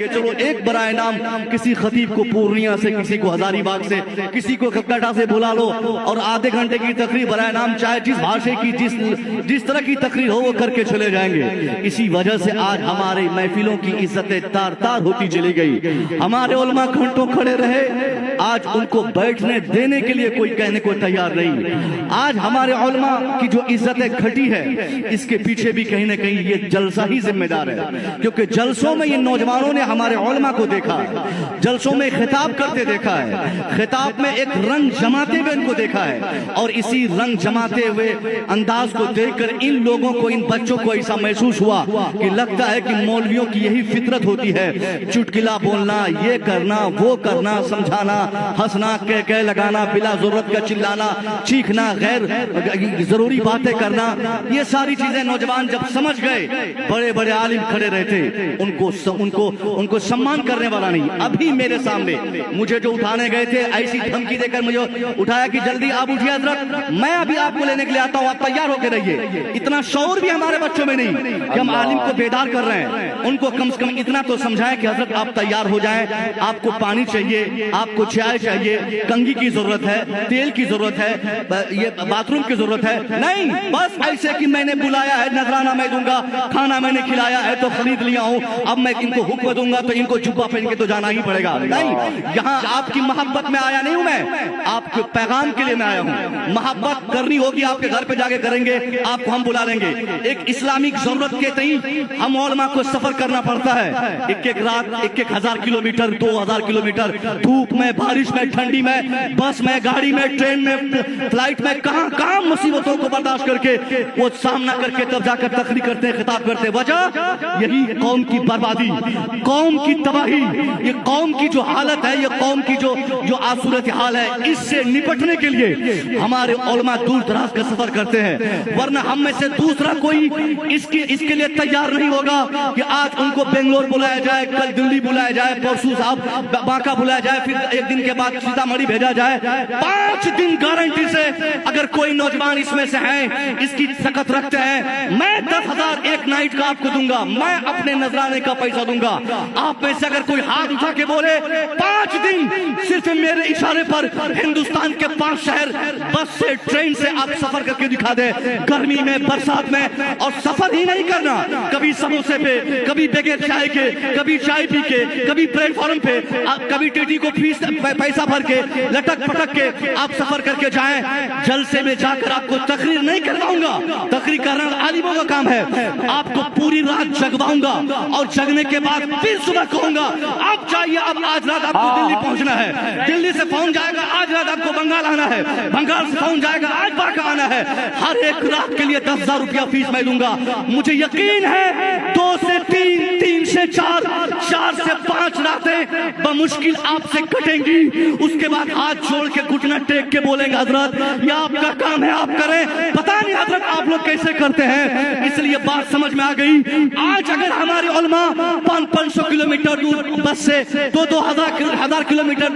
कहेंगे चलो एक बराए नाम किसी खतीब को पूर्णिया से, किसी को हजारीबाग से, किसी को कलकत्ता से बुला लो और आधे घंटे की तकरीर बराए नाम चाहे जिस भाषा की जिस तरह की तकरीर हो वो करके चले जाएंगे। इसी वजह से आज हमारे महफिलों की इज्जतें तार तार होती चली गई। हमारे उलमा घंटों खड़े रहे, आज उनको बैठने देने के लिए कोई कहने को तैयार नहीं। आज हमारे उलमा की जो इज्जतें घटी है इसके पीछे भी कहीं ना कहीं ये जलसा ही जिम्मेदार है, क्योंकि जलसों में ये नौजवानों ने हमारे उलमा को देखा है, जलसों में खिताब करते देखा है, खिताब में एक रंग जमाते हुए इनको देखा है, और इसी रंग जमाते हुए अंदाज को देखकर इन लोगों को, इन बच्चों को ऐसा महसूस हुआ कि लगता है कि मौलवियों की यही फितरत होती है, चुटकिला बोलना, ये करना, वो करना, समझाना, हंसना, कह लगाना, बिला जरूरत का चिल्लाना, चीखना, गैर जरूरी बातें करना, ये सारी चीजें नौजवान जब समझ गए, बड़े बड़े आलिम खड़े रहते, उनको सम्मान करने वाला नहीं। अभी मेरे सामने मुझे जो उठाने गए थे ऐसी धमकी देकर मुझे उठाया कि जल्दी आप उठिए हजरत, मैं अभी आपको लेने के लिए आता हूं, आप तैयार होकर रहिए। इतना शौर भी हमारे बच्चों में नहीं कि हम आलिम को बेदार कर रहे हैं। उनको कम से कम इतना तो समझाएं कि हजरत आप तैयार हो जाएं, आपको पानी चाहिए, आपको चाय चाहिए, कंघी की जरूरत है, तेल की जरूरत है, ये बाथरूम की जरूरत है। नहीं बस ऐसे कि मैंने बुलाया है, नजराना मैं दूंगा, खाना मैंने खिलाया है तो खरीद लिया हूं, अब मैं इनको हुक्म दूंगा तो इनको जुब्बा पहन के तो जाना ही पड़ेगा। नहीं, यहाँ आपकी मोहब्बत में आया नहीं हूं मैं, आपके पैगाम के लिए मैं आया हूं। मोहब्बत करनी होगी आपके घर पे जाके करेंगे, आपको हम बुला लेंगे। एक इस्लामिक जरूरत के तई हम उलमा को सफर करना पड़ता है, एक एक रात 1,000 किलोमीटर, 2,000 किलोमीटर, धूप में, बारिश में, ठंडी में, बस में, गाड़ी में, ट्रेन में, फ्लाइट में, कहां मुसीबतों को बर्दाश्त करके वो सामना करके तब जाकर तकरीर करते हैं, खिताब करते हैं। वजह यही कौम की बर्बादी, कौम की तबाही, ये कौम की जो हालत है, ये कौम की जो आसूरत हाल है, इससे निपटने के लिए हमारे उलमा दूर दराज का सफर करते हैं। वरना हम में से दूसरा कोई इसके लिए तैयार नहीं होगा कि आज उनको बेंगलोर बुलाया जाए, कल दिल्ली बुलाया जाए, परसों साहब बांका बुलाया जाए, फिर एक दिन के बाद सीतामढ़ी भेजा जाए। 5 दिन गारंटी से अगर कोई नौजवान इसमें से है, इसकी सकत रखते हैं, मैं 10,000 एक नाइट का आपको दूंगा, मैं अपने नजराने का पैसा दूंगा। आप में से अगर कोई हाथ उठा के बोले 5 दिन सिर्फ मेरे इशारे पर हिंदुस्तान के 5 शहर बस से, ट्रेन से आप सफर करके दिखा दे, गर्मी में, बरसात में, और सफर ही नहीं करना, कभी समोसे पे, कभी बगैर चाय के, कभी चाय पी के, कभी प्लेटफॉर्म पे, कभी टीटी को फीस पैसा भर के, लटक पटक के आप सफर करके जाएं। जलसे में जाकर आपको तकरीर नहीं करवाऊंगा, तकरीर करना आलिमों का काम है, आपको पूरी रात जगवाऊंगा और जगने के बाद फिर सुबह कहूंगा आप चाहिए, अब आज रात आपको दिल्ली पहुंचना है, दिल्ली से फोन जाएगा आज रात आपको बंगाल आना है, बंगाल से फोन जाएगा आज बांका आना है। हर एक रात के लिए 10,000 रुपया फीस मैं दूंगा। मुझे यकीन है 2 से 3, 3 से 4, 4 से 5 रातें बमुश्किल आपसे कटेंगी। उसके बाद हाथ जोड़ के घुटना टेक के बोलेंगे हजरत ये आपका काम है, आप करें। पता नहीं हजरत आप लोग कैसे करते हैं, इसलिए बात समझ में आ गई। आज अगर हमारे उलमा 500 किलोमीटर दूर बस से, 2,000 किलोमीटर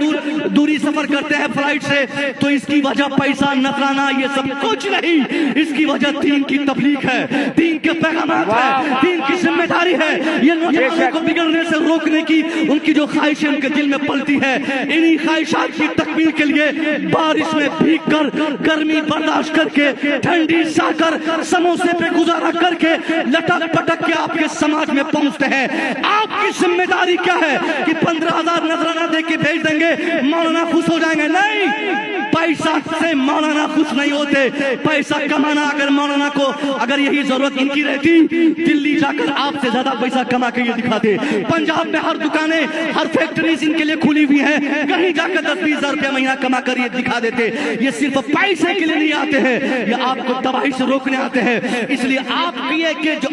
दूरी सफर करते हैं फ्लाइट से, तो इसकी वजह पैसा, नजराना, ये सब कुछ नहीं, इसकी वजह दीन की तबलीग है, दीन के पैगामात है, दीन की जिम्मेदारी है। ये नौजवानों को बिगड़ने से रोकने की उनकी जो ख्वाहिशें उनके दिल में पलती है, इन्हीं ख्वाहिशात की तकमील के लिए बारिश में भीग कर, गर्मी बर्दाश्त करके, ठंडी साकर, समोसे पे गुजारा करके, लटक पटक के आपके समाज में पहुंचते हैं। आपकी जिम्मेदारी क्या है कि 15,000 नजराना दे के भेज देंगे, मौलाना खुश हो जाएंगे? नहीं, पैसा से मौलाना खुश नहीं होते। पैसा कमाना, अगर मौलाना को अगर यही जरूरत इनकी रहती, दिल्ली जाकर आपसे ज्यादा पैसा कमा के ये दिखाते। पंजाब में हर दुकानें, हर फैक्ट्रीज इनके लिए खुली हुई है, कहीं जाकर 10-20 हजार रुपया महीना कमा कर ये दिखा देते। ये सिर्फ पैसे के लिए नहीं आते हैं, ये आपको तबाही से रोकने आते हैं। इसलिए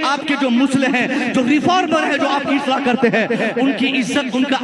आपके जो मुस्लिम हैं, जो रिफॉर्मर है, जो आपकी इस्लाह करते हैं, उनकी इज्जत, उनका